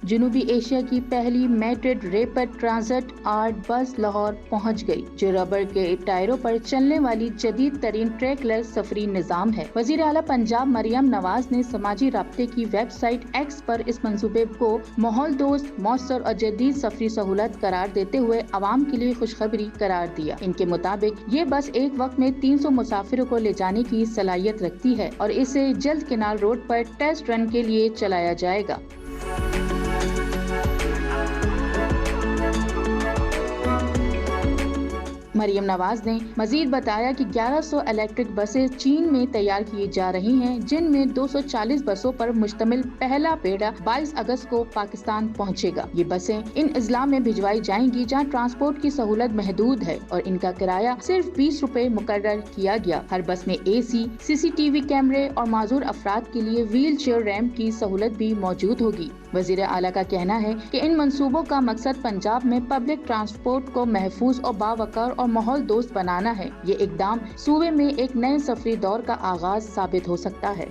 جنوبی ایشیا کی پہلی میٹرڈ ریپڈ ٹرانزٹ آرٹ بس لاہور پہنچ گئی، جو ربڑ کے ٹائروں پر چلنے والی جدید ترین ٹریک لیس سفری نظام ہے۔ وزیر اعلیٰ پنجاب مریم نواز نے سماجی رابطے کی ویب سائٹ ایکس پر اس منصوبے کو ماحول دوست، مؤثر اور جدید سفری سہولت قرار دیتے ہوئے عوام کے لیے خوشخبری قرار دیا۔ ان کے مطابق یہ بس ایک وقت میں 300 مسافروں کو لے جانے کی صلاحیت رکھتی ہے اور اسے جلد کنال روڈ پر ٹیسٹ رن کے لیے چلایا جائے گا۔ مریم نواز نے مزید بتایا کہ 1100 الیکٹرک بسیں چین میں تیار کی جا رہی ہیں، جن میں 240 بسوں پر مشتمل پہلا بیڑا 22 اگست کو پاکستان پہنچے گا۔ یہ بسیں ان اضلاع میں بھجوائی جائیں گی جہاں ٹرانسپورٹ کی سہولت محدود ہے اور ان کا کرایہ صرف 20 روپے مقرر کیا گیا۔ ہر بس میں اے سی، CCTV کیمرے اور معذور افراد کے لیے ویل چیئر ریمپ کی سہولت بھی موجود ہوگی۔ وزیر اعلیٰ کا کہنا ہے کہ ان منصوبوں کا مقصد پنجاب میں پبلک ٹرانسپورٹ کو محفوظ اور باوقار اور ماحول دوست بنانا ہے۔ یہ اقدام صوبے میں ایک نئے سفری دور کا آغاز ثابت ہو سکتا ہے۔